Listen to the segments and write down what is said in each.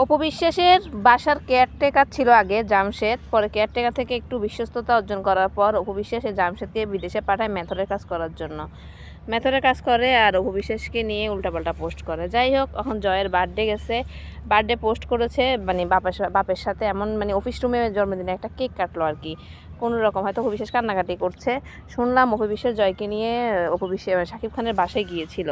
অপু বিশ্বাসের বাসার কেয়ারটেকার ছিল আগে জামশেদ, পরে কেয়ারটেকার থেকে একটু বিশ্বস্ততা অর্জন করার পর অপু বিশ্বাসের জামশেদকে বিদেশে পাঠায় মেথরের কাজ করার জন্য। মেথরের কাজ করে আর অপু বিশ্বাসকে নিয়ে উল্টাপাল্টা পোস্ট করে। যাই হোক, এখন জয়ের বার্থডে গেছে, বার্থডে পোস্ট করেছে মানে বাপের সাথে, এমন মানে অফিস রুমে জন্মদিনে একটা কেক কাটলো আর কি, কোনো রকম হয়তো অপু বিশ্বাস কান্নাকাটি করছে। শুনলাম অপু বিশ্বাস জয়কে নিয়ে অপু বিশ্বাস শাকিব খানের বাসায় গিয়েছিল।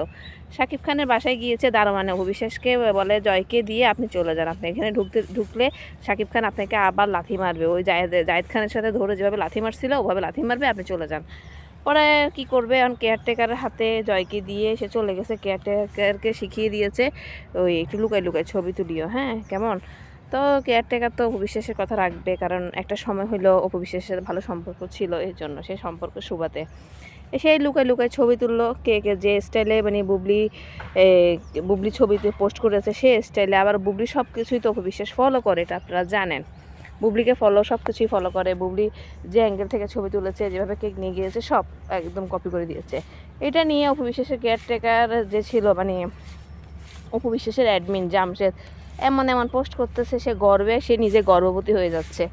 শাকিব খানের বাসায় গিয়েছে দারোয়ানে অপু বিশ্বাসকে বলে, জয়কে দিয়ে আপনি চলে যান, আপনি এখানে ঢুকলে শাকিব খান আপনাকে আবার লাথি মারবে, ওই জায়েদ খানের সাথে ধরে যেভাবে লাথি মারছিল ওভাবে লাথি মারবে, আপনি চলে যান। পরে কি করবে, এখন কেয়ারটেকারের হাতে জয়কে দিয়ে সে চলে গেছে। কেয়ারটেকারকে শিখিয়ে দিয়েছে ওই একটু লুকাই লুকাই ছবি তুলিও, হ্যাঁ কেমন। তো কেয়ারটেকার তো অপু বিশ্বাসের কথা রাখবে, কারণ একটা সময় হইলো অপু বিশ্বাসের ভালো সম্পর্ক ছিল, এর জন্য সেই সম্পর্ক সুবাদে সেই লুকাই লুকাই ছবি তুললো। কে যে স্টাইলে মানে বুবলি ছবিতে পোস্ট করেছে সে স্টাইলে, আবার বুবলি সব কিছুই তো অপু বিশ্বাস ফলো করে, এটা আপনারা জানেন। বুবলিকে সব কিছুই ফলো করে। বুবলি যে অ্যাঙ্গেল থেকে ছবি তুলেছে, যেভাবে কেক নিয়ে গিয়েছে, সব একদম কপি করে দিয়েছে। এটা নিয়ে অপু বিশ্বাসের কেয়ারটেকার যে ছিল মানে অপু বিশ্বাসের অ্যাডমিন জামশেদ এমন এমন পোস্ট করতেছে, সে গর্বে সে নিজে গর্ভবতী হয়ে যাচ্ছে।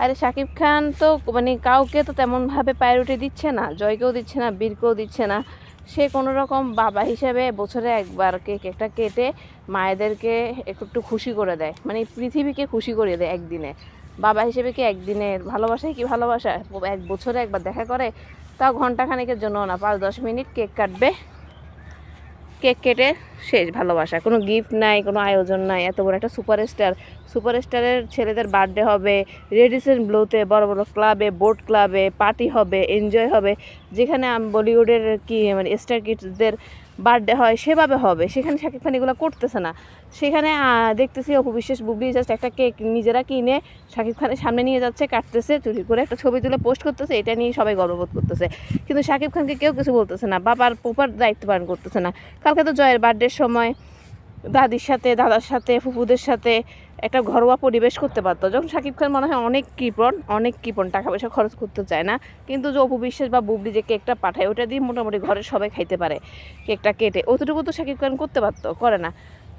আরে শাকিব খান তো মানে কাউকে তো তেমনভাবে প্রায়োরিটি দিচ্ছে না, জয়কেও দিচ্ছে না, বীরকেও দিচ্ছে না। সে কোনো রকম বাবা হিসেবে বছরে একবার কেক একটা কেটে মায়েদেরকে একটু খুশি করে দেয়, মানে পৃথিবীকে খুশি করে দেয় একদিনে। বাবা হিসেবে কি একদিনের ভালোবাসায় কি ভালোবাসা, এক বছরে একবার দেখা করে, তাও ঘন্টাখানেকের জন্য না, 5-10 মিনিট কেক কাটবে, কেক কেটে শেষ ভালোবাসা। কোনো গিফট নাই, কোনো আয়োজন নাই। এত বড় একটা সুপারস্টারের ছেলেদের বার্থডে হবে, রেডিসন ব্লুতে বড় বড় ক্লাবে, বোট ক্লাবে পার্টি হবে, এনজয় হবে, যেখানে বলিউডের কি মানে স্টার কিডসদের বার্থডে হয় সেভাবে হবে, সেখানে শাকিব খান এগুলো করতেছে না। সেখানে দেখতেছি অপু বিশ্বাস বুবলি জাস্ট একটা কেক নিজেরা কিনে শাকিব খানের সামনে নিয়ে যাচ্ছে, কাটতেছে, চুরি করে একটা ছবি তুলে পোস্ট করতেছে, এটা নিয়ে সবাই গর্ববোধ করতেছে। কিন্তু শাকিব খানকে কেউ কিছু বলতেছে না, বাবার প্রপার দায়িত্ব পালন করতেছে না। কালকে তো জয়ের বার্থডের সময় দাদির সাথে, দাদার সাথে, ফুফুদের সাথে একটা ঘরোয়া পরিবেশ করতে পারতো। যখন শাকিব খান মনে হয় অনেক কৃপণ, টাকা পয়সা খরচ করতে চায় না, কিন্তু যে অপু বিশ্বাস বা বুবলি যে কেকটা পাঠায় ওটা দিয়ে মোটামুটি ঘরের সবাই খাইতে পারে, কেকটা কেটে অতটুকু তো শাকিব খান করতে পারতো, করে না।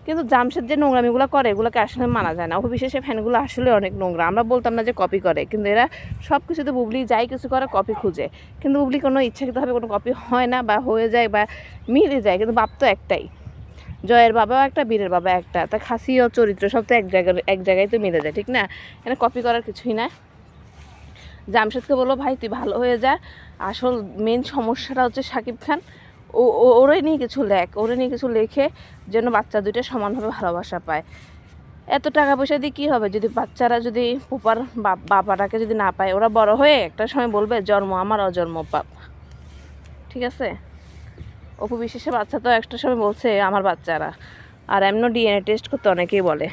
কিন্তু জামশেদ যে নোংরামিগুলো করে এগুলোকে আসলে মানা যায় না। অপু বিশ্বাসের ফ্যানগুলো আসলে অনেক নোংরা। আমরা বলতাম না যে কপি করে, কিন্তু এরা সব কিছুতে বুবলি যাই কিছু করে কপি খুঁজে, কিন্তু বুবলি কোনো ইচ্ছাকৃতভাবে কোনো কপি হয় না, বা হয়ে যায় বা মিলে যায়, কিন্তু বাপ তো একটাই, জয়ের বাবাও একটা, বীরের বাবা একটা, তা খাসি ও চরিত্র সব তো এক জায়গায় তো মিলে যায়, ঠিক না? এখানে কপি করার কিছুই না। জামশেদকে বললো, ভাই তুই ভালো হয়ে যা, আসল মেন সমস্যাটা হচ্ছে শাকিব খান, ওরে নিয়ে কিছু লেখে যেন বাচ্চা দুইটা সমানভাবে ভালোবাসা পায়। এত টাকা পয়সা দিয়ে কী হবে যদি বাচ্চারা যদি পুপার বাবাটাকে যদি না পায়, ওরা বড় হয়ে একটা সময় বলবে জন্ম আমার অজন্ম পাপ, ঠিক আছে? অপু বিশ্বাসের বাচ্চা তো একটা সময় বলছে আমার বাচ্চারা, আর এমন ডিএনএ টেস্ট করতে অনেকেই বলে।